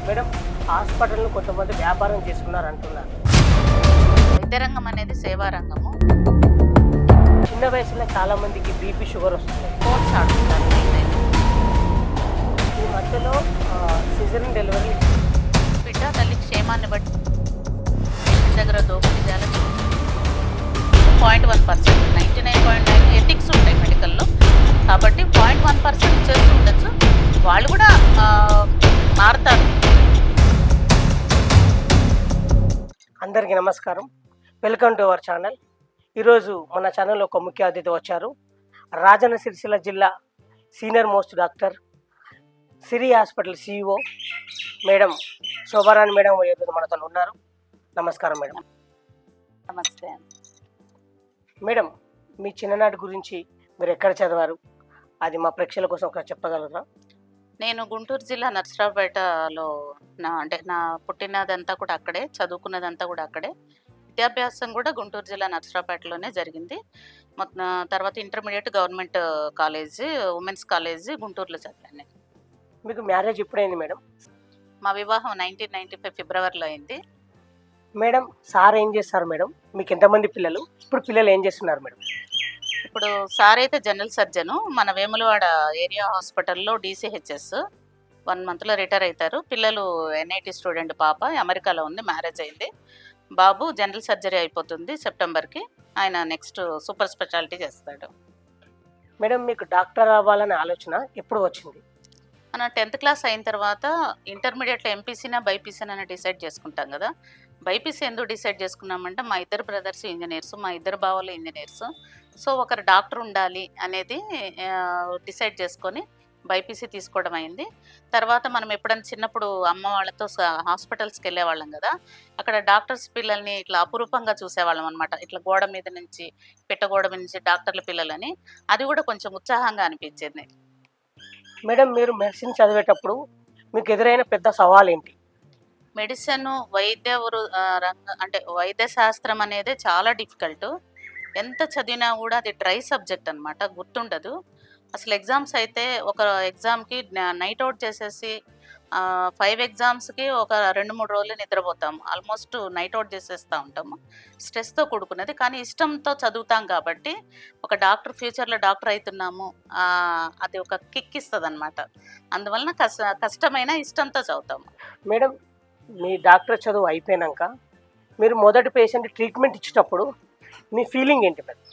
Madam, హాస్పిటల్ను కొంతమంది వ్యాపారం చేసుకున్నారు అంటున్నారు. వైద్య రంగం అనేది సేవా రంగము. చిన్న వయసులో చాలా మందికి బీపీ, షుగర్ వస్తుంది. స్పోర్ట్స్ ఆడుతుంటారు అయితే. ఈ మధ్యలో సిజరీన్ డెలివరీ బిడ్డ తల్లి క్షేమాన్ని బట్టి ఇంటి దగ్గర దోపిడీ చేయాలని 0.1%, 99.9 ఎథిక్స్ ఉంటాయి మెడికల్లో. కాబట్టి 0.1% చేస్తూ ఉండొచ్చు. వాళ్ళు కూడా మారుతారు. అందరికీ నమస్కారం, వెల్కమ్ టు అవర్ ఛానల్. ఈరోజు మన ఛానల్లో ఒక ముఖ్య అతిథి వచ్చారు. రాజన్న సిరిసిల్ల జిల్లా senior most doctor, Siri hospital CEO madam Shobharani madam ఈరోజు మనతో ఉన్నారు. నమస్కారం మేడం. నమస్తే. మేడం, మీ చిన్ననాటి గురించి మీరు ఎక్కడ చదివారు, అది మా ప్రేక్షకుల కోసం ఒకసారి చెప్పగలరా? నేను గుంటూరు జిల్లా నర్సరావుపేటలో నా పుట్టినదంతా కూడా అక్కడే, చదువుకున్నదంతా కూడా అక్కడే. విద్యాభ్యాసం కూడా గుంటూరు జిల్లా నర్సరావుపేటలోనే జరిగింది. మొత్తం తర్వాత intermediate government college, women's college గుంటూరులో చదివాను నేను. మీకు మ్యారేజ్ ఎప్పుడైంది మేడం? మా వివాహం 1995 ఫిబ్రవరిలో అయింది. మేడం, సార్ ఏం చేస్తారు మేడం? మీకు ఎంతమంది పిల్లలు? ఇప్పుడు పిల్లలు ఏం చేస్తున్నారు మేడం? ఇప్పుడు సార్ అయితే జనరల్ సర్జను, మన వేములవాడ ఏరియా హాస్పిటల్లో DCHS 1 monthలో రిటైర్ అవుతారు. పిల్లలు NIT స్టూడెంట్, పాప అమెరికాలో ఉంది, మ్యారేజ్ అయింది. బాబు జనరల్ సర్జరీ అయిపోతుంది సెప్టెంబర్కి. ఆయన నెక్స్ట్ సూపర్ స్పెషాలిటీ చేస్తాడు. మేడం, మీకు డాక్టర్ అవ్వాలనే ఆలోచన ఎప్పుడు వచ్చింది? మన 10th క్లాస్ అయిన తర్వాత ఇంటర్మీడియట్లో ఎంపీసీనా బైపీసీనా డిసైడ్ చేసుకుంటాం కదా. బైపీసీ ఎందుకు డిసైడ్ చేసుకున్నామంటే మా ఇద్దరు బ్రదర్స్ ఇంజనీర్స్, మా ఇద్దరు బావలు ఇంజనీర్స్. సో ఒకరు డాక్టర్ ఉండాలి అనేది డిసైడ్ చేసుకొని బైపీసీ తీసుకోవడం అయింది. తర్వాత మనం ఎప్పుడైనా చిన్నప్పుడు అమ్మ వాళ్ళతో హాస్పిటల్స్కి వెళ్ళేవాళ్ళం కదా. అక్కడ డాక్టర్స్ పిల్లల్ని ఇట్లా అపురూపంగా చూసేవాళ్ళం అనమాట. ఇట్లా గోడ మీద నుంచి, పిట్టగోడ మీద నుంచి డాక్టర్ల పిల్లలని. అది కూడా కొంచెం ఉత్సాహంగా అనిపించేది. మేడం, మీరు మెడిసిన్ చదివేటప్పుడు మీకు ఎదురైన పెద్ద సవాల్ ఏంటి? మెడిసిన్ అంటే వైద్య శాస్త్రం అనేది చాలా డిఫికల్ట్. ఎంత చదివినా కూడా అది డ్రై సబ్జెక్ట్ అనమాట, గుర్తుండదు అసలు. ఎగ్జామ్స్ అయితే ఒక ఎగ్జామ్కి నైట్ అవుట్ చేసేసి 5 ఎగ్జామ్స్కి ఒక 2-3 రోజులు నిద్రపోతాము. ఆల్మోస్ట్ నైట్ అవుట్ చేసేస్తూ ఉంటాము. స్ట్రెస్తో కూడుకున్నది, కానీ ఇష్టంతో చదువుతాం కాబట్టి ఒక డాక్టర్, ఫ్యూచర్లో డాక్టర్ అవుతున్నాము, అది ఒక కిక్ ఇస్తుంది అనమాట. అందువలన కష్టమైన ఇష్టంతో చదువుతాము. మేడం, మీ డాక్టర్ చదువు అయిపోయాక మీరు మొదటి పేషెంట్ ట్రీట్మెంట్ ఇచ్చేటప్పుడు మీ ఫీలింగ్ ఏంటి మేడం?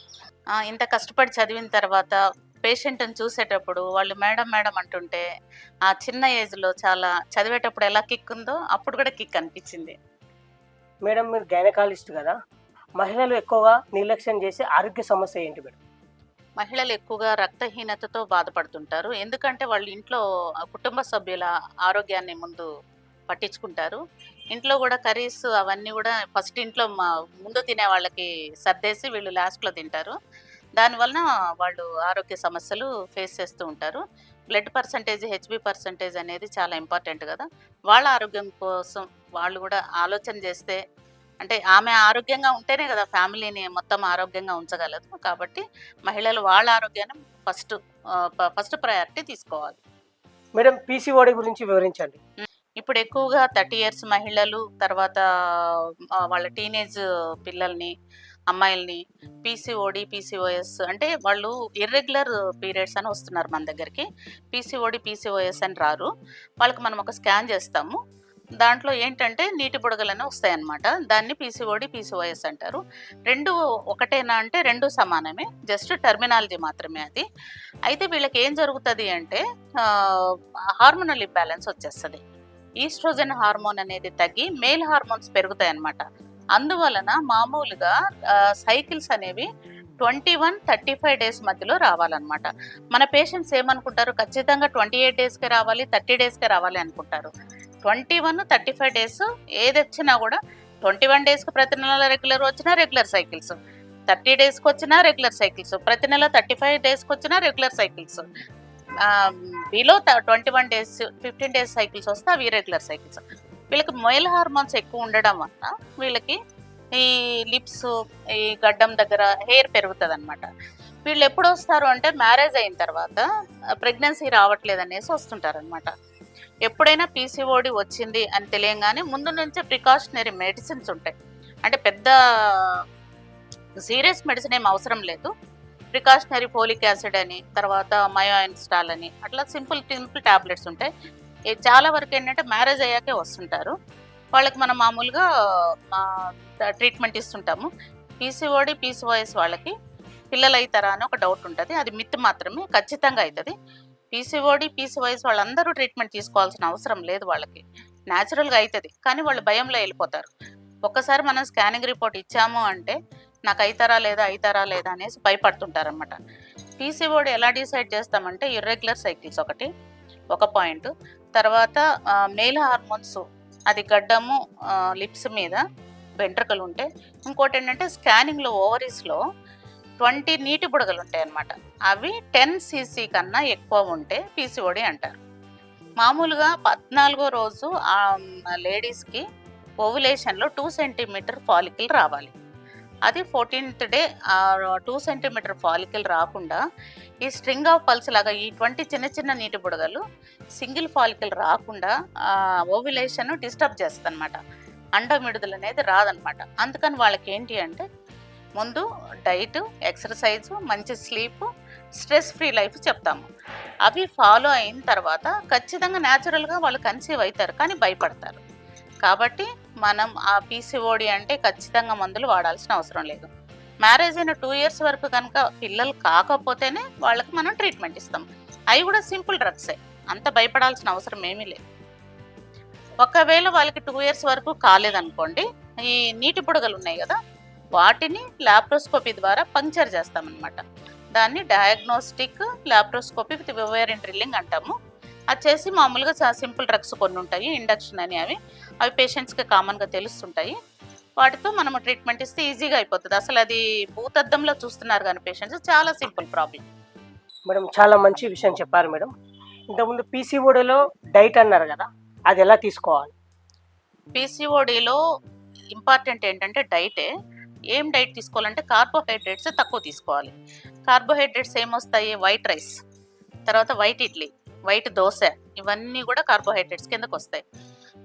ఇంత కష్టపడి చదివిన తర్వాత పేషెంట్ని చూసేటప్పుడు వాళ్ళు మేడం మేడం అంటుంటే, ఆ చిన్న ఏజ్లో చాలా చదివేటప్పుడు ఎలా కిక్ ఉందో అప్పుడు కూడా కిక్ అనిపించింది. మేడం, మీరు గైనకాలజిస్ట్ కదా, మహిళలు ఎక్కువగా నిర్లక్ష్యం చేసే ఆరోగ్య సమస్య ఏంటి మేడం? మహిళలు ఎక్కువగా రక్తహీనతతో బాధపడుతుంటారు. ఎందుకంటే వాళ్ళు ఇంట్లో కుటుంబ సభ్యుల ఆరోగ్యాన్ని ముందు పట్టించుకుంటారు. ఇంట్లో కూడా కర్రీస్ అవన్నీ కూడా ఫస్ట్ ఇంట్లో ముందు తినే వాళ్ళకి సర్దేసి వీళ్ళు లాస్ట్లో తింటారు. దానివలన వాళ్ళు ఆరోగ్య సమస్యలు ఫేస్ చేస్తూ ఉంటారు. బ్లడ్ పర్సంటేజ్, HB పర్సంటేజ్ అనేది చాలా ఇంపార్టెంట్ కదా. వాళ్ళ ఆరోగ్యం కోసం వాళ్ళు కూడా ఆలోచన చేస్తే, అంటే ఆమె ఆరోగ్యంగా ఉంటేనే కదా ఫ్యామిలీని మొత్తం ఆరోగ్యంగా ఉంచగలదు. కాబట్టి మహిళలు వాళ్ళ ఆరోగ్యాన్ని ఫస్ట్ ప్రయారిటీ తీసుకోవాలి. మేడం, PCOD గురించి వివరించండి. ఇప్పుడు ఎక్కువగా 30 years మహిళలు, తర్వాత వాళ్ళ టీనేజ్ పిల్లల్ని, అమ్మాయిల్ని PCOD, PCOS అంటే వాళ్ళు ఇర్రెగ్యులర్ పీరియడ్స్ అని వస్తున్నారు మన దగ్గరికి. PCOD, PCOS అని రారు. వాళ్ళకి మనం ఒక స్కాన్ చేస్తాము. దాంట్లో ఏంటంటే నీటి బుడగలని వస్తాయన్నమాట. దాన్ని PCOD, PCOS అంటారు. రెండు ఒకటేనా అంటే రెండు సమానమే, జస్ట్ టర్మినాలజీ మాత్రమే అది. అయితే వీళ్ళకి ఏం జరుగుతుంది అంటే హార్మోనల్ ఇంబ్యాలెన్స్ వచ్చేస్తుంది. ఈస్ట్రోజన్ హార్మోన్ అనేది తగ్గి మేల్ హార్మోన్స్ పెరుగుతాయి అన్నమాట. అందువలన మామూలుగా సైకిల్స్ అనేవి 21-35 days మధ్యలో రావాలన్నమాట. మన పేషెంట్స్ ఏమనుకుంటారు, ఖచ్చితంగా 28 daysకే రావాలి, 30 daysకే రావాలి అనుకుంటారు. 21-35 days ఏది వచ్చినా కూడా 21 daysకి ప్రతి నెల రెగ్యులర్ వచ్చినా రెగ్యులర్ సైకిల్స్, 30 daysకి వచ్చినా రెగ్యులర్ సైకిల్స్, ప్రతి నెల 35 daysకి వచ్చినా regular cycles, below 21 days 15 days cycles వస్తే అవి ఇర్రెగ్యులర్ సైకిల్స్. వీళ్ళకి మేల్ హార్మోన్స్ ఎక్కువ ఉండడం వల్ల వీళ్ళకి ఈ లిప్స్, ఈ గడ్డం దగ్గర హెయిర్ పెరుగుతుంది అనమాట. వీళ్ళు ఎప్పుడు వస్తారు అంటే మ్యారేజ్ అయిన తర్వాత ప్రెగ్నెన్సీ రావట్లేదు అనేసి వస్తుంటారు అనమాట. ఎప్పుడైనా పీసీఓడి వచ్చింది అని తెలియగానే ముందు నుంచే ప్రికాషనరీ మెడిసిన్స్ ఉంటాయి. అంటే పెద్ద సీరియస్ మెడిసిన్ ఏం అవసరం లేదు. ప్రికాషనరీ ఫోలిక్ యాసిడ్ అని, తర్వాత మయోఇన్స్టాల్ అని, అట్లా సింపుల్ టాబ్లెట్స్ ఉంటాయి. చాలా వరకు ఏంటంటే మ్యారేజ్ అయ్యాకే వస్తుంటారు. వాళ్ళకి మనం మామూలుగా ట్రీట్మెంట్ ఇస్తుంటాము. పీసీఓడి పీసీఓఎస్ వాళ్ళకి పిల్లలు అవుతారా అని ఒక డౌట్ ఉంటుంది. అది మిత్ మాత్రమే, ఖచ్చితంగా అవుతుంది. పీసీఓడి పీసీఓఎస్ వాళ్ళందరూ ట్రీట్మెంట్ తీసుకోవాల్సిన అవసరం లేదు. వాళ్ళకి న్యాచురల్గా అవుతుంది, కానీ వాళ్ళు భయంలో వెళ్ళిపోతారు. ఒక్కసారి మనం స్కానింగ్ రిపోర్ట్ ఇచ్చాము అంటే నాకు అవుతారా లేదా అనేసి భయపడుతుంటారు అనమాట. పీసీఓడి ఎలా డిసైడ్ చేస్తామంటే ఇర్రెగ్యులర్ సైకిల్స్ ఒక పాయింట్. తర్వాత మేల్ హార్మోన్స్, అది గడ్డము, లిప్స్ మీద వెంట్రుకలు ఉంటాయి. ఇంకోటి ఏంటంటే స్కానింగ్లో ఓవరీస్లో 20 నీటి బుడగలు ఉంటాయి అన్నమాట. అవి 10 cc కన్నా ఎక్కువ ఉంటే పీసీఓడి అంటారు. మామూలుగా 14వ రోజు లేడీస్కి ఓవులేషన్లో 2 సెంటీమీటర్ ఫాలికల్ రావాలి. అది 14th డే 2 సెంటీమీటర్ ఫాలికల్ రాకుండా ఈ స్ట్రింగ్ ఆఫ్ పల్స్ లాగా ఈ 20 చిన్న చిన్న నీటి బుడగలు సింగిల్ ఫాలికల్ రాకుండా ఓవులేషన్ డిస్టర్బ్ చేస్తుంది అనమాట. అండం విడుదల అనేది రాదనమాట. అందుకని వాళ్ళకి ఏంటి అంటే ముందు డైట్, ఎక్సర్సైజు, మంచి స్లీప్, స్ట్రెస్ ఫ్రీ లైఫ్ చెప్తాము. అవి ఫాలో అయిన తర్వాత ఖచ్చితంగా న్యాచురల్గా వాళ్ళు కన్సీవ్ అవుతారు, కానీ భయపడతారు. కాబట్టి మనం ఆ పీసీఓడి అంటే ఖచ్చితంగా మందులు వాడాల్సిన అవసరం లేదు. మ్యారేజ్ అయిన 2 years వరకు కనుక పిల్లలు కాకపోతేనే వాళ్ళకి మనం ట్రీట్మెంట్ ఇస్తాం. అవి కూడా సింపుల్ డ్రగ్సే, అంత భయపడాల్సిన అవసరం ఏమీ లేదు. ఒకవేళ వాళ్ళకి 2 years వరకు కాలేదనుకోండి, ఈ నీటి బుడగలు ఉన్నాయి కదా, వాటిని లాప్రోస్కోపీ ద్వారా పంక్చర్ చేస్తామన్నమాట. దాన్ని diagnostic laparoscopy with ovarian drilling అంటాము. అది చేసి మామూలుగా సింపుల్ డ్రగ్స్ కొన్ని ఉంటాయి, ఇండక్షన్ అని, అవి పేషెంట్స్కి కామన్గా తెలుస్తుంటాయి. వాటితో మనము ట్రీట్మెంట్ ఇస్తే ఈజీగా అయిపోతుంది. అసలు అది భూతద్దంలో చూస్తున్నారు కానీ పేషెంట్స్, చాలా సింపుల్ ప్రాబ్లం. మేడం చాలా మంచి విషయం చెప్పారు మేడం. ఇంతకుముందు పీసీఓడిలో డైట్ అన్నారు కదా, అది ఎలా తీసుకోవాలి? పీసీఓడిలో ఇంపార్టెంట్ ఏంటంటే డైటే. ఏం డైట్ తీసుకోవాలంటే కార్బోహైడ్రేట్స్ తక్కువ తీసుకోవాలి. కార్బోహైడ్రేట్స్ ఏమొస్తాయి? వైట్ రైస్, తర్వాత వైట్ ఇడ్లీ, వైట్ దోశ, ఇవన్నీ కూడా కార్బోహైడ్రేట్స్ కిందకు వస్తాయి.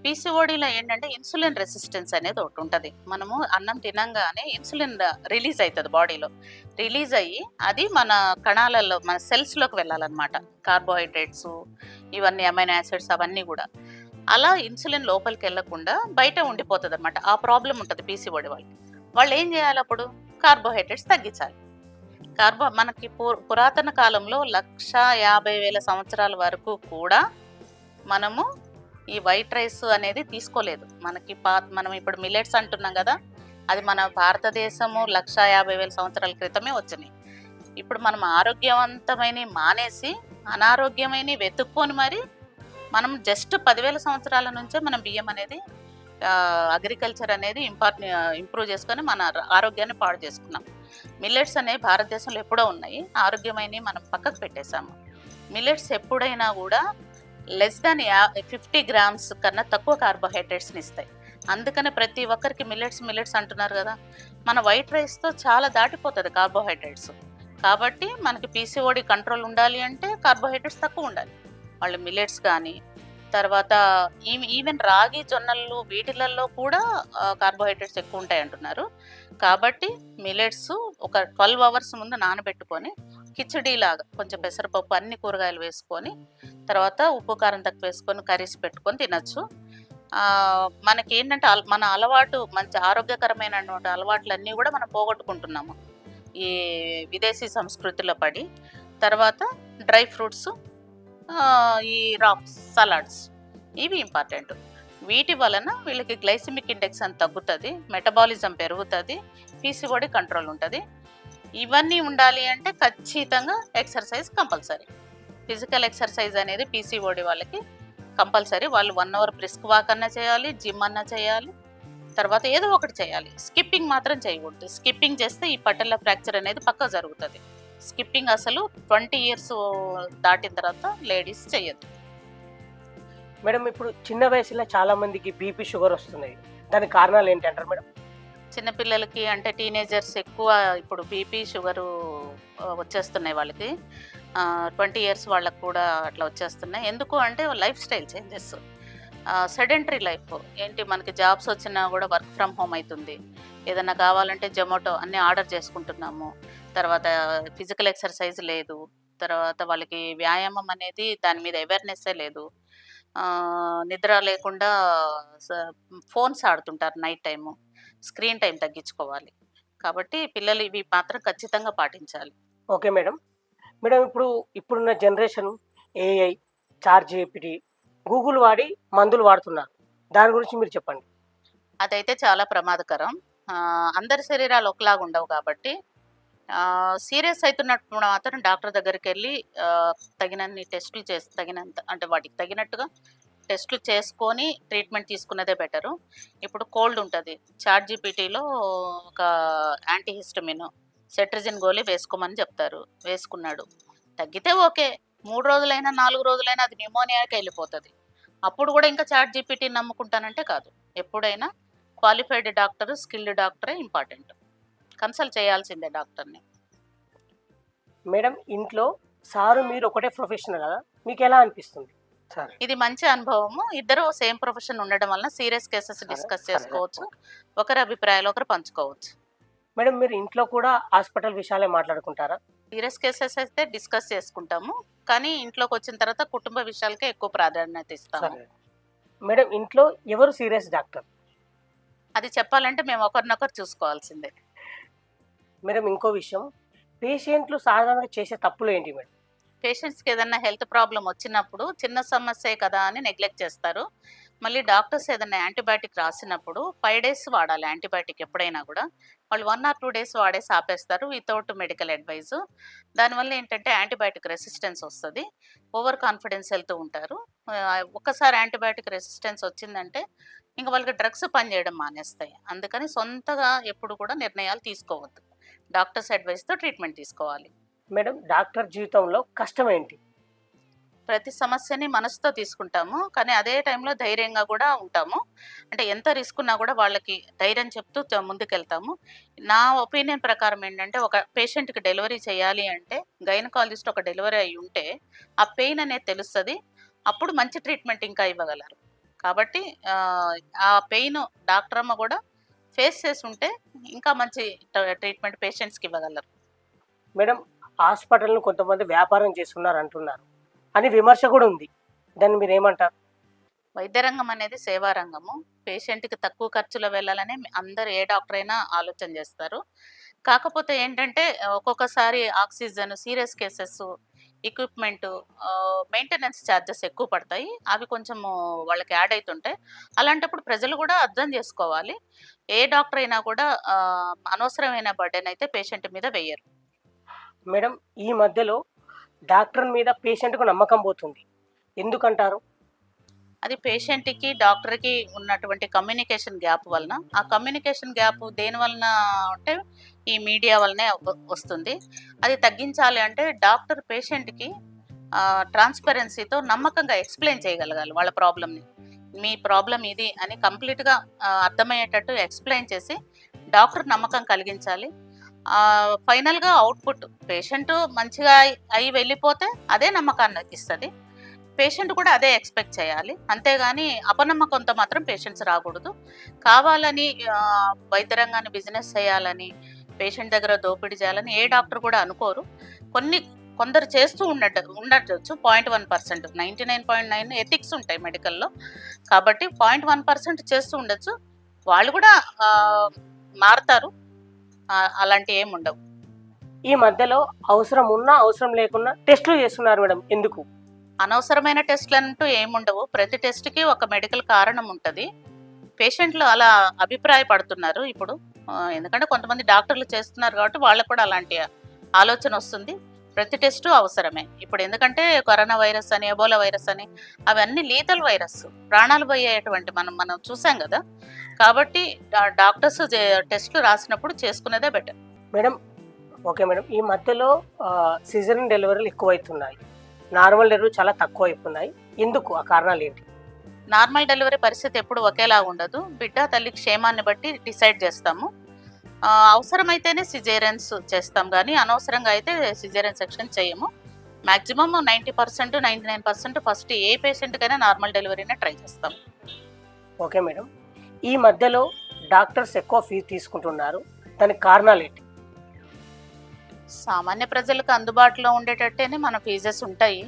పీసీఓడిలో ఏంటంటే ఇన్సులిన్ రెసిస్టెన్స్ అనేది ఒకటి ఉంటుంది. మనము అన్నం తినంగానే ఇన్సులిన్ రిలీజ్ అవుతుంది బాడీలో. రిలీజ్ అయ్యి అది మన కణాలలో, మన సెల్స్లోకి వెళ్ళాలన్నమాట. కార్బోహైడ్రేట్స్, ఇవన్నీ అమైనో యాసిడ్స్, అవన్నీ కూడా అలా ఇన్సులిన్ లోపలికి వెళ్ళకుండా బయట ఉండిపోతుంది అనమాట. ఆ ప్రాబ్లం ఉంటుంది పీసీఓడి వాళ్ళకి. వాళ్ళు ఏం చేయాలి? అప్పుడు కార్బోహైడ్రేట్స్ తగ్గించాలి. మనకి పురాతన కాలంలో 150,000 సంవత్సరాల వరకు కూడా మనము ఈ వైట్ రైస్ అనేది తీసుకోలేదు. మనం ఇప్పుడు మిల్లెట్స్ అంటున్నాం కదా, అది మన భారతదేశము 150,000 సంవత్సరాల క్రితమే వచ్చినాయి. ఇప్పుడు మనం ఆరోగ్యవంతమైన మానేసి అనారోగ్యమైన వెతుక్కొని మరి మనం జస్ట్ 10,000 సంవత్సరాల నుంచే మనం బియ్యం అనేది, అగ్రికల్చర్ అనేది ఇంప్రూవ్ చేసుకొని మన ఆరోగ్యాన్ని పాడు చేసుకున్నాం. మిల్లెట్స్ అనేవి భారతదేశంలో ఎప్పుడో ఉన్నాయి, ఆరోగ్యమైనవి మనం పక్కకు పెట్టేశాము. మిల్లెట్స్ ఎప్పుడైనా కూడా లెస్ దాన్ 50 grams కన్నా తక్కువ కార్బోహైడ్రేట్స్ని ఇస్తాయి. అందుకనే ప్రతి ఒక్కరికి మిల్లెట్స్ అంటున్నారు కదా. మన వైట్ రైస్తో చాలా దాటిపోతుంది కార్బోహైడ్రేట్స్. కాబట్టి మనకి పీసీఓడి కంట్రోల్ ఉండాలి అంటే కార్బోహైడ్రేట్స్ తక్కువ ఉండాలి. వాళ్ళు మిల్లెట్స్ కానీ, తర్వాత ఈవెన్ రాగి, జొన్నలు, వీటిలలో కూడా కార్బోహైడ్రేట్స్ ఎక్కువ ఉంటాయి అంటున్నారు. కాబట్టి మిల్లెట్స్ ఒక 12 hours ముందు నానబెట్టుకొని కిచడీ లాగా కొంచెం పెసరపప్పు, అన్ని కూరగాయలు వేసుకొని, తర్వాత ఉప్పు కారం తక్కువ వేసుకొని కర్రీస్ పెట్టుకొని తినచ్చు. మనకి ఏంటంటే మన అలవాటు, మంచి ఆరోగ్యకరమైన అలవాట్లన్నీ కూడా మనం పోగొట్టుకుంటున్నాము ఈ విదేశీ సంస్కృతిలో పడి. తర్వాత డ్రై ఫ్రూట్స్, ఈ రాక్స్, సలాడ్స్, ఇవి ఇంపార్టెంట్. వీటి వలన వీళ్ళకి గ్లైసిమిక్ ఇండెక్స్ అని తగ్గుతుంది, మెటబాలిజం పెరుగుతుంది, పీసీఓడి కంట్రోల్ ఉంటుంది. ఇవన్నీ ఉండాలి అంటే ఖచ్చితంగా ఎక్సర్సైజ్ కంపల్సరీ. ఫిజికల్ ఎక్సర్సైజ్ అనేది పీసీఓడి వాళ్ళకి కంపల్సరీ. వాళ్ళు 1 hour బ్రిస్క్ వాక్ అన్నా చేయాలి, జిమ్ అన్నా చేయాలి, తర్వాత ఏదో ఒకటి చేయాలి. స్కిప్పింగ్ మాత్రం చేయకూడదు. స్కిప్పింగ్ చేస్తే ఈ పట్టెల ఫ్రాక్చర్ అనేది పక్కా జరుగుతుంది. స్కిప్పింగ్ అసలు 20 years దాటిన తర్వాత లేడీస్ చేయొద్దు. మేడం ఇప్పుడు చిన్న వయసులో చాలా మందికి బీపీ, షుగర్ వస్తున్నాయి, దానికి కారణాలు ఏంటంటారు మేడం? చిన్నపిల్లలకి అంటే టీనేజర్స్ ఎక్కువ ఇప్పుడు బీపీ, షుగరు వచ్చేస్తున్నాయి వాళ్ళకి. 20 ఇయర్స్ వాళ్ళకి కూడా అట్లా వచ్చేస్తున్నాయి. ఎందుకు అంటే life style changes. Sedentary life ఏంటి, మనకి జాబ్స్ వచ్చినా కూడా వర్క్ ఫ్రమ్ హోమ్ అవుతుంది. ఏదన్నా కావాలంటే జొమాటో అన్నీ ఆర్డర్ చేసుకుంటున్నాము. తర్వాత ఫిజికల్ ఎక్సర్సైజ్ లేదు. తర్వాత వాళ్ళకి వ్యాయామం అనేది దాని మీద అవేర్‌నెస్సే లేదు. నిద్ర లేకుండా స ఫోన్స్ ఆడుతుంటారు నైట్ టైము. స్క్రీన్ టైమ్ తగ్గించుకోవాలి. కాబట్టి పిల్లలు ఇవి మాత్రం ఖచ్చితంగా పాటించాలి. Okay madam. మేడం ఇప్పుడున్న జనరేషన్ ఏఐ, చాట్‌జీపీటీ, గూగుల్ వాడి మందులు వాడుతున్నారు. దాని గురించి మీరు చెప్పండి. అదైతే చాలా ప్రమాదకరం. అందరి శరీరాలు ఒకలాగా ఉండవు కాబట్టి సీరియస్ అయితున్నప్పుడు మాత్రం డాక్టర్ దగ్గరికెళ్ళి తగినన్ని టెస్టులు చేసి తగినంత అంటే వాటికి తగినట్టుగా టెస్టులు చేసుకొని ట్రీట్మెంట్ తీసుకున్నదే బెటరు. ఇప్పుడు కోల్డ్ ఉంటది. చాట్‌జీపీటీలో ఒక యాంటీహిస్టమిన్, సెట్రిజిన్ గోళీ వేసుకోమని చెప్తారు. వేసుకున్నాడు. తగ్గితే ఓకే. 3 రోజులైనా, 4 రోజులైనా అది న్యూమోనియాకెళ్ళిపోతది. అప్పుడు గూడా ఇంకా చాట్‌జీపీటీని నమ్ముకుంటానంటే కాదు. ఎప్పుడైనా క్వాలిఫైడ్ డాక్టర్, స్కిల్డ్ డాక్టరే ఇంపార్టెంట్. కన్సల్ట్ చేయాల్సిందే డాక్టర్‌ని. మేడం ఇంట్లో సారు మీరు ఒకటే ప్రొఫెషనల్ కదా! మీకెలా అనిపిస్తుంది? సరే. ఇది మంచి అనుభవము. ఇద్దరు సేమ్ ప్రొఫెషన్ ఉండడం వలన సీరియస్ కేసెస్ సరే. డిస్కస్ సరే. చేసుకోవచ్చు. ఒకరి అభిప్రాయాలు ఒకరు పంచుకోవచ్చు. మేడం మీరు ఇంట్లో కూడా హాస్పిటల్ విషయాలే మాట్లాడుకుంటారా? సీరియస్ కేసెస్ అయితే డిస్కస్ చేసుకుంటాము. కానీ ఇంట్లోకొచ్చిన తర్వాత కుటుంబ విషయాలకే ఎక్కువ ప్రాధాన్యత ఇస్తాము. సరే. మేడం ఇంట్లో ఎవరు సీరియస్ డాక్టర్? అది చెప్పాలంటే మేము ఒకరినొకరు చూసుకోవాల్సిందే. మేడం ఇంకో విషయం, పేషెంట్లు సాధారణంగా చేసే తప్పులు ఏంటి మేడం? పేషెంట్స్‌కి ఏదన్నా హెల్త్ ప్రాబ్లమ్ వచ్చినప్పుడు చిన్న సమస్యే కదా అని నెగ్లెక్ట్ చేస్తారు. మళ్ళీ డాక్టర్స్ ఏదన్నా యాంటీబయాటిక్ రాసినప్పుడు 5 డేస్ వాడాలి యాంటీబయాటిక్ ఎప్పుడైనా గూడా. వాళ్ళు 1 ఆర్ 2 డేస్ వాడేసి ఆపేస్తారు వితౌట్ మెడికల్ అడ్వైస్. దానివల్ల ఏంటంటే యాంటీబయాటిక్ రెసిస్టెన్స్ వస్తది. ఓవర్ కాన్ఫిడెన్స్ వెళ్తూ ఉంటారు. ఒక్కసారి యాంటీబయాటిక్ రెసిస్టెన్స్ వచ్చిందంటే ఇంక వాళ్ళకి డ్రగ్స్ పనిచేయడం మానేస్తాయి. అందుకని సొంతగా ఎప్పుడు కూడా నిర్ణయాలు తీసుకోవద్దు. డాక్టర్స్ అడ్వైస్‌తో ట్రీట్మెంట్ తీసుకోవాలి. మేడం డాక్టర్ జీవితంలో కష్టం ఏంటి? ప్రతి సమస్యని మనసుతో తీసుకుంటాము. కానీ అదే టైంలో ధైర్యంగా గూడా ఉంటాము. అంటే ఎంత రిస్క్ ఉన్నా గూడా వాళ్ళకి ధైర్యం చెప్తూ ముందుకెళ్తాము. నా ఒపీనియన్ ప్రకారం ఏంటంటే, ఒక పేషెంట్‌కి డెలివరీ చేయాలి అంటే గైనకాలజిస్ట్ ఒక డెలివరీ అయ్యుంటే ఆ పెయిన్ అనేది తెలుస్తది. అప్పుడు మంచి ట్రీట్మెంట్ ఇంకా ఇవ్వగలరు. కాబట్టి ఆ పెయిన్ డాక్టరమ్మ గూడా ఫేస్ చేసుంటే ఇంకా మంచి ట్రీట్మెంట్ పేషెంట్స్‌కి ఇవ్వగలరు. మేడం హాస్పిటల్‌ని కొంతమంది వ్యాపారం చేస్తున్నారు అంటున్నారు అని విమర్శ కూడా ఉంది. దాన్ని మీరేమంటారు? వైద్య రంగం అనేది సేవా రంగము. పేషెంట్‌కి తక్కువ ఖర్చులో వెళ్ళాలని అందరూ ఏ డాక్టర్ అయినా ఆలోచన చేస్తారు. కాకపోతే ఏంటంటే ఒక్కొక్కసారి oxygen, serious cases, equipment, maintenance charges ఎక్కువ పడతాయి. అవి కొంచెము వాళ్ళకి యాడ్ అయితుంటాయి. అలాంటప్పుడు ప్రజలు కూడా అర్థం చేసుకోవాలి. ఏ డాక్టర్ అయినా కూడా అనవసరమైన బర్డెన్ అయితే పేషెంట్ మీద వెయ్యరు. మేడం ఈ మధ్యలో డాక్టర్ మీద పేషెంట్‌కు నమ్మకం పోతుంది. ఎందుకంటారు? అది పేషెంట్‌కి, డాక్టర్‌కి ఉన్నటువంటి కమ్యూనికేషన్ గ్యాప్ వలన. ఆ కమ్యూనికేషన్ గ్యాప్ దేని వలన అంటే ఈ మీడియా వల్లనే వస్తుంది. అది తగ్గించాలి అంటే డాక్టర్ పేషెంట్‌కి ట్రాన్స్‌పరెన్సీతో నమ్మకంగా ఎక్స్‌ప్లెయిన్ చేయగలగాలి వాళ్ళ ప్రాబ్లమ్‌ని. మీ ప్రాబ్లమ్ ఇది అని కంప్లీట్‌గా అర్థమయ్యేటట్టు ఎక్స్‌ప్లెయిన్ చేసి డాక్టర్ నమ్మకం కలిగించాలి. ఫైనల్‌గా అవుట్‌పుట్ పేషెంట్ మంచిగా అయి వెళ్ళిపోతే అదే నమ్మకాన్ని ఇస్తది. పేషెంట్ కూడా అదే ఎక్స్‌పెక్ట్ చేయాలి. అంతేగాని అపనమ్మకంతో మాత్రం పేషెంట్స్ రాకూడదు. కావాలని వైద్య రంగాన్ని బిజినెస్ చేయాలని, పేషెంట్ దగ్గర దోపిడీ చేయాలని ఏ డాక్టర్ కూడా అనుకోరు. కొందరు చేస్తూ ఉండొచ్చు 0.1%. 99.9 ఎథిక్స్ ఉంటాయి మెడికల్‌లో. కాబట్టి 0.1% చేస్తూ ఉండొచ్చు. వాళ్ళు కూడా మారతారు. అలాంటివి ఏమి ఉండవు. ఈ మధ్యలో అవసరం ఉన్నా, అవసరం లేకున్నా టెస్టులు చేస్తున్నారు మేడం. ఎందుకు? అనవసరమైన టెస్టులంటూ ఏముండవు. ప్రతి టెస్ట్‌కి ఒక మెడికల్ కారణం ఉంటది. పేషెంట్లు అలా అభిప్రాయపడుతున్నారు ఇప్పుడు. ఎందుకంటే కొంతమంది డాక్టర్లు చేస్తున్నారు కాబట్టి వాళ్ళకి కూడా అలాంటి ఆలోచన వస్తుంది. ప్రతి టెస్టు అవసరమే. ఇప్పుడు ఎందుకంటే కరోనా వైరస్ అని, ఎబోలా వైరస్ అని అవన్నీ లీథల్ వైరస్. ప్రాణాలు పోయేటువంటి మనం చూసాం కదా! కాబట్టి డాక్టర్స్ టెస్టులు రాసినప్పుడు చేసుకునేదే బెటర్. Madam okay madam. ఈ మధ్యలో సిజేరియన్ డెలివరీలు ఎక్కువైతున్నాయి. నార్మల్ డెలివరీ చాలా తక్కువైతున్నాయి. ఎందుకు? ఆ కారణాలు ఏంటి? నార్మల్ డెలివరీ పరిస్థితి ఎప్పుడు ఒకేలా ఉండదు. బిడ్డ తల్లి క్షేమాన్ని బట్టి డిసైడ్ చేస్తాము. అవసరమైతేనే సిజేరియన్స్ చేస్తాం కానీ అనవసరంగా అయితే సిజేరియన్ సెక్షన్ చేయము. మ్యాక్సిమం 90%, 99% ఫస్ట్ ఏ పేషెంట్‌కైనా నార్మల్ డెలివరీనే ట్రై చేస్తాం. Okay madam. ఈ మధ్యలో డాక్టర్స్ ఎక్కువ ఫీజు తీసుకుంటున్నారు. దానికి కారణాలేంటి? సామాన్య ప్రజలకు అందుబాటులో ఉండేటట్టేనే మన ఫీజెస్ ఉంటాయి.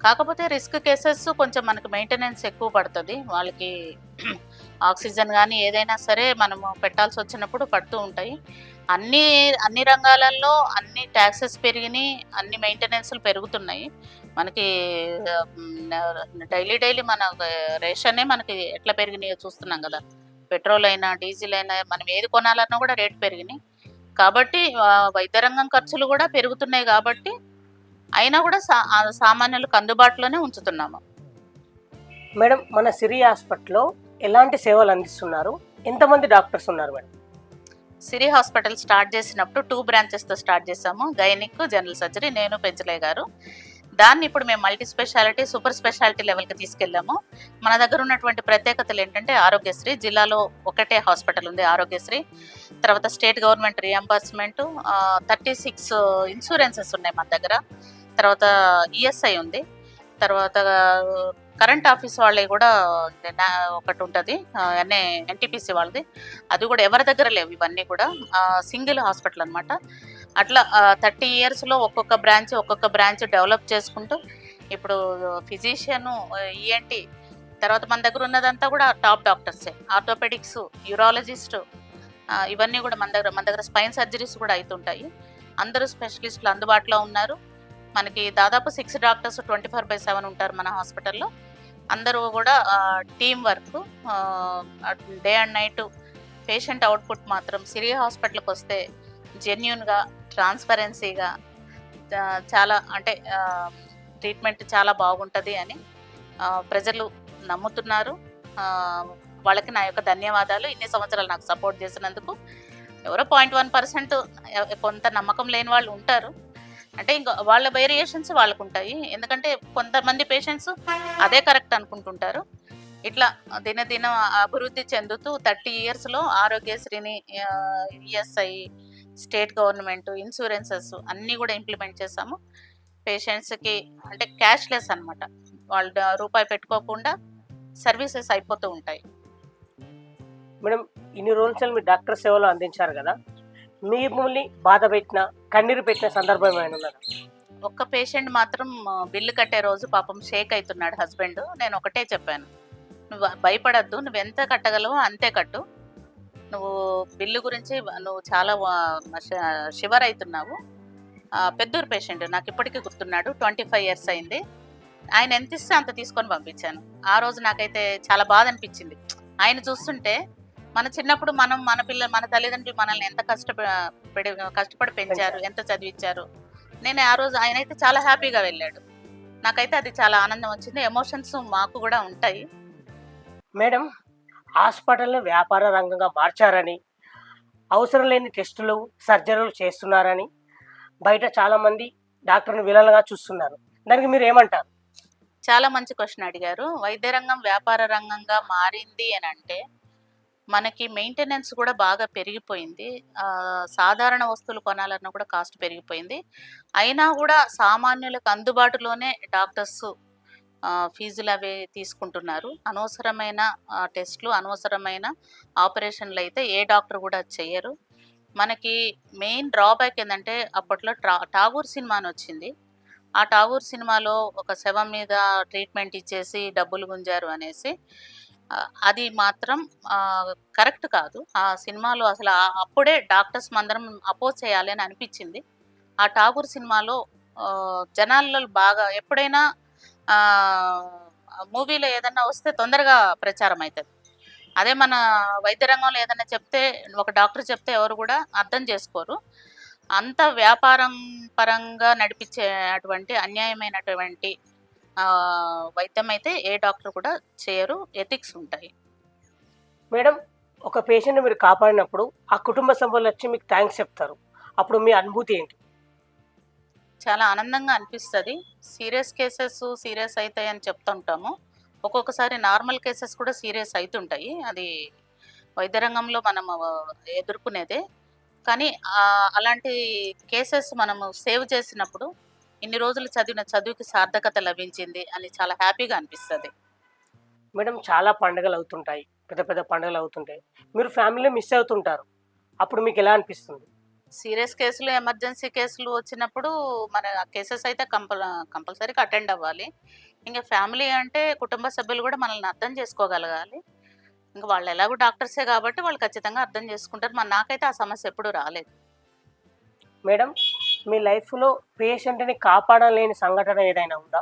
కాకపోతే రిస్క్ కేసెస్ కొంచెం మనకు మెయింటెనెన్స్ ఎక్కువ పడతది. వాళ్ళకి ఆక్సిజన్ గానీ, ఏదైనా సరే మనము పెట్టాల్సొచ్చినప్పుడు పడుతూ ఉంటాయి. అన్నీ అన్ని రంగాలలో అన్ని టాక్సెస్ పెరిగినియి, అన్ని మెయింటెనెన్స్‌లు పెరుగుతున్నాయి. మనకి డైలీ మన రేషనే మనకి ఎట్లా పెరిగినాయో చూస్తున్నాం గదా! పెట్రోల్ అయినా, డీజిల్ అయినా మనం ఏది కొనాలన్నా గూడా రేట్ పెరిగినియి. కాబట్టి వైద్య రంగం ఖర్చులు గూడా పెరుగుతున్నాయి గాబట్టి అయినా గూడా సామాన్యులకు అందుబాటులోనే ఉంచుతున్నాము. మేడం, మన సిరి హాస్పిటల్‌లో ఎలాంటి సేవలు అందిస్తున్నారు? ఎంతమంది డాక్టర్స్ ఉన్నారు మేడం? సిరి హాస్పిటల్ స్టార్ట్ చేసినప్పుడు 2 బ్రాంచెస్‌తో స్టార్ట్ చేశాము. గైనిక్, జనరల్ సర్జరీ, నేను, పెంచలయ్య గారు. దాన్ని ఇప్పుడు మేము మల్టీ స్పెషాలిటీ, సూపర్ స్పెషాలిటీ లెవెల్‌కి తీసుకెళ్ళాము. మన దగ్గర ఉన్నటువంటి ప్రత్యేకతలు ఏంటంటే ఆరోగ్యశ్రీ, జిల్లాలో ఒకటే హాస్పిటల్ ఉంది ఆరోగ్యశ్రీ. తర్వాత స్టేట్ గవర్నమెంట్ రియంబర్స్‌మెంట్, 36 ఇన్సూరెన్సెస్ ఉన్నాయి మన దగ్గర. తర్వాత ఈఎస్ఐ ఉంది. తర్వాత కరెంట్ ఆఫీస్ వాళ్ళవి కూడా ఒకటి ఉంటుంది, ఎన్టీపీసీ వాళ్ళది. అది కూడా ఎవరి దగ్గర లేవు ఇవన్నీ కూడా. సింగిల్ హాస్పిటల్ అనమాట. అట్లా 30 ఇయర్స్లో ఒక్కొక్క బ్రాంచ్ డెవలప్ చేసుకుంటూ ఇప్పుడు ఫిజిషియను, ఈఎన్టీ, తర్వాత మన దగ్గర ఉన్నదంతా కూడా టాప్ డాక్టర్సే. ఆర్థోపెడిక్స్, యూరాలజిస్టు, ఇవన్నీ కూడా మన దగ్గర స్పైన్ సర్జరీస్ కూడా అవుతుంటాయి. అందరూ స్పెషలిస్టులు అందుబాటులో ఉన్నారు. మనకి దాదాపు 6 డాక్టర్స్ 24/7 ఉంటారు మన హాస్పిటల్లో. అందరూ కూడా team work, day and night. Patient output మాత్రం సిరి హాస్పిటల్కి వస్తే జెన్యూన్గా, ట్రాన్స్పరెన్సీగా, చాలా అంటే ట్రీట్మెంట్ చాలా బాగుంటుంది అని ప్రజలు నమ్ముతున్నారు. వాళ్ళకి నా యొక్క ధన్యవాదాలు. ఇన్ని సంవత్సరాలు నాకు సపోర్ట్ చేసినందుకు. ఎవరో 0.1% కొంత నమ్మకం లేని వాళ్ళు ఉంటారు. అంటే ఇంకా వాళ్ళ వేరియేషన్స్ వాళ్ళకుంటాయి. ఎందుకంటే కొంతమంది పేషెంట్స్ అదే కరెక్ట్ అనుకుంటుంటారు. ఇట్లా దినదిన అభివృద్ధి చెందుతూ 30 ఇయర్స్‌లో ఆరోగ్యశ్రీని, ఈఎస్ఐ, స్టేట్ గవర్నమెంట్, ఇన్సూరెన్సెస్ అన్నీ కూడా ఇంప్లిమెంట్ చేశాము. పేషెంట్స్‌కి అంటే క్యాష్‌లెస్ అనమాట. వాళ్ళు రూపాయి పెట్టుకోకుండా సర్వీసెస్ అయిపోతూ ఉంటాయి. మేడం, ఇన్ని రోజులు మీరు డాక్టర్ సేవలు అందించారు కదా, మిమ్మల్ని బాధ పెట్టిన, కన్నీరు పెట్టిన సందర్భం ఏమైనా ఉన్నదా? ఒక్క పేషెంట్ మాత్రం బిల్లు కట్టే రోజు పాపం షేక్ అవుతున్నాడు హస్బెండ్. నేను ఒకటే చెప్పాను, నువ్వు భయపడద్దు, నువ్వు ఎంత కట్టగలవో అంతే కట్టు. నువ్వు బిల్లు గురించి నువ్వు చాలా షివర్ అవుతున్నావు. పెద్దూరు పేషెంట్, నాకు ఇప్పటికీ గుర్తున్నాడు. 25 ఇయర్స్ అయింది. ఆయన ఎంత ఇస్తే అంత తీసుకొని పంపించాను. ఆ రోజు నాకైతే చాలా బాధ అనిపించింది. ఆయన చూస్తుంటే మన చిన్నప్పుడు మన తల్లిదండ్రులు మనల్ని ఎంత కష్టపడి పెంచారు, ఎంత చదివించారు. నేను ఆ రోజు ఆయనైతే చాలా హ్యాపీగా వెళ్ళాడు. నాకైతే అది చాలా ఆనందం వచ్చింది. ఎమోషన్స్ మాకు కూడా ఉంటాయి. మేడం, హాస్పిటల్ని వ్యాపార రంగంగా మార్చారని, అవసరం లేని టెస్టులు, సర్జరీలు చేస్తున్నారని బయట చాలామంది డాక్టర్ని విలన్గా చూస్తున్నారు. దానికి మీరు ఏమంటారు? చాలా మంచి క్వశ్చన్ అడిగారు. వైద్య రంగం వ్యాపార రంగంగా మారింది అని అంటే మనకి మెయింటెనెన్స్ కూడా బాగా పెరిగిపోయింది. సాధారణ వస్తువులు కొనాలన్నా కూడా కాస్ట్ పెరిగిపోయింది. అయినా కూడా సామాన్యులకు అందుబాటులోనే డాక్టర్స్ ఫీజులు అవి తీసుకుంటున్నారు. అనవసరమైన టెస్టులు, అనవసరమైన ఆపరేషన్లు అయితే ఏ డాక్టర్ కూడా చెయ్యరు. మనకి మెయిన్ డ్రాబ్యాక్ ఏంటంటే అప్పట్లో ఠాగూర్ సినిమా అని వచ్చింది. ఆ ఠాగూర్ సినిమాలో ఒక శవం మీద ట్రీట్మెంట్ ఇచ్చేసి డబ్బులు గుంజారు అనేసి. అది మాత్రం కరెక్ట్ కాదు. ఆ సినిమాలో అసలు అప్పుడే డాక్టర్స్ మందరం అపోజ్ చేయాలి అని అనిపించింది. ఆ ఠాగూర్ సినిమాలో జనాల్లో బాగా ఎప్పుడైనా మూవీలో ఏదన్నా వస్తే తొందరగా ప్రచారం అవుతుంది. అదే మన వైద్య రంగంలో ఏదైనా చెప్తే, ఒక డాక్టర్ చెప్తే ఎవరు కూడా అర్థం చేసుకోరు. అంత వ్యాపారం పరంగా నడిపించే అటువంటి అన్యాయమైనటువంటి వైద్యం అయితే ఏ డాక్టర్ కూడా చేయరు. ఎథిక్స్ ఉంటాయి. మేడం, ఒక పేషెంట్ని మీరు కాపాడినప్పుడు ఆ కుటుంబ సభ్యులు వచ్చి మీకు థ్యాంక్స్ చెప్తారు. అప్పుడు మీ అనుభూతి ఏంటి? చాలా ఆనందంగా అనిపిస్తుంది. సీరియస్ కేసెస్ సీరియస్ అవుతాయి అని చెప్తుంటాము. ఒక్కొక్కసారి నార్మల్ కేసెస్ కూడా సీరియస్ అవుతుంటాయి. అది వైద్య రంగంలో మనం ఎదుర్కొనేదే. కానీ అలాంటి కేసెస్ మనము సేవ్ చేసినప్పుడు ఇన్ని రోజులు చదివిన చదువుకి సార్థకత లభించింది అని చాలా హ్యాపీగా అనిపిస్తుంది. మేడం చాలా పండుగలు అవుతుంటాయి. పెద్ద పెద్ద పండుగలు అవుతుంటాయి. మీరు ఫ్యామిలీలో మిస్ అవుతుంటారు. అప్పుడు మీకు ఎలా అనిపిస్తుంది? సీరియస్ కేసులు, ఎమర్జెన్సీ కేసులు వచ్చినప్పుడు మన కేసెస్ అయితే కంపల్సరీగా అటెండ్ అవ్వాలి. ఇంక ఫ్యామిలీ అంటే కుటుంబ సభ్యులు కూడా మనల్ని అర్థం చేసుకోగలగాలి. ఇంక వాళ్ళు ఎలాగో డాక్టర్సే కాబట్టి వాళ్ళు ఖచ్చితంగా అర్థం చేసుకుంటారు. నాకైతే ఆ సమస్య ఎప్పుడూ రాలేదు. మేడం, మీ లైఫ్‌లో పేషెంట్‌ని కాపాడలేని సంఘటన ఏదైనా ఉందా?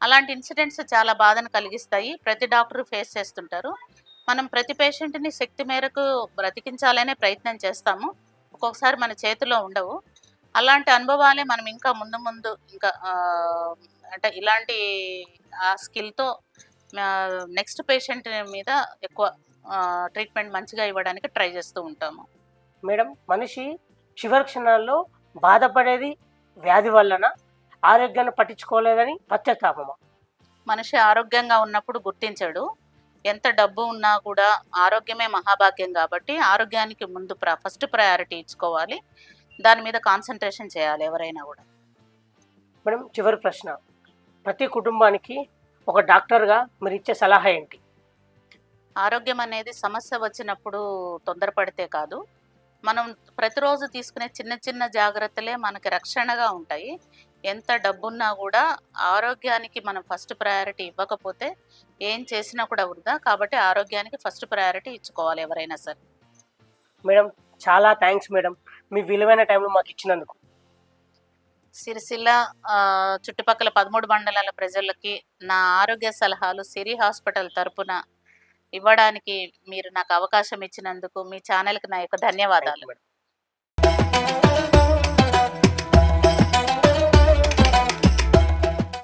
అలాంటి ఇన్సిడెంట్స్ చాలా బాధను కలిగిస్తాయి. ప్రతి డాక్టరు ఫేస్ చేస్తుంటారు. మనం ప్రతి పేషెంట్‌ని శక్తి మేరకు బ్రతికించాలనే ప్రయత్నం చేస్తాము. ఒక్కొక్కసారి మన చేతిలో ఉండవు. అలాంటి అనుభవాలే మనం ఇంకా ముందు ముందు ఇంకా అంటే ఇలాంటి ఆ స్కిల్‌తో నెక్స్ట్ పేషెంట్ మీద ఎక్కువ ట్రీట్మెంట్ మంచిగా ఇవ్వడానికి ట్రై చేస్తూ ఉంటాము. మేడం, మనిషి చివరి క్షణాల్లో బాధపడేది వ్యాధి వల్లనా? ఆరోగ్యాన్ని పట్టించుకోలేదని పశ్చాత్తాపమా? మనిషి ఆరోగ్యంగా ఉన్నప్పుడు గుర్తించడు. ఎంత డబ్బు ఉన్నా కూడా ఆరోగ్యమే మహాభాగ్యం కాబట్టి ఆరోగ్యానికి ముందు ఫస్ట్ ప్రయారిటీ ఇచ్చుకోవాలి. దాని మీద కాన్సంట్రేషన్ చేయాలి ఎవరైనా కూడా. మేడం, చివరి ప్రశ్న. ప్రతి కుటుంబానికి ఒక డాక్టర్‌గా మీరిచ్చే సలహా ఏంటి? ఆరోగ్యం అనేది సమస్య వచ్చినప్పుడు తొందరపడితే కాదు. మనం ప్రతిరోజు తీసుకునే చిన్న చిన్న జాగ్రత్తలే మనకి రక్షణగా ఉంటాయి. ఎంత డబ్బున్నా కూడా ఆరోగ్యానికి మనం ఫస్ట్ ప్రయారిటీ ఇవ్వకపోతే ఏం చేసినా కూడా వృధా. కాబట్టి ఆరోగ్యానికి ఫస్ట్ ప్రయారిటీ ఇచ్చుకోవాలి ఎవరైనా సరే. మేడం, చాలా థాంక్స్ మేడం. మీ విలువైన టైంను మాకిచ్చినందుకు. సిరిసిల్ల చుట్టుపక్కల 13 మండలాల ప్రజలకి నా ఆరోగ్య సలహాలు సిరి హాస్పిటల్ తరపున ఇవ్వడానికి మీరు నాకు అవకాశం ఇచ్చినందుకు మీ ఛానల్‌కి నా యొక్క థాంక్ ధన్యవాదాలు. You madam.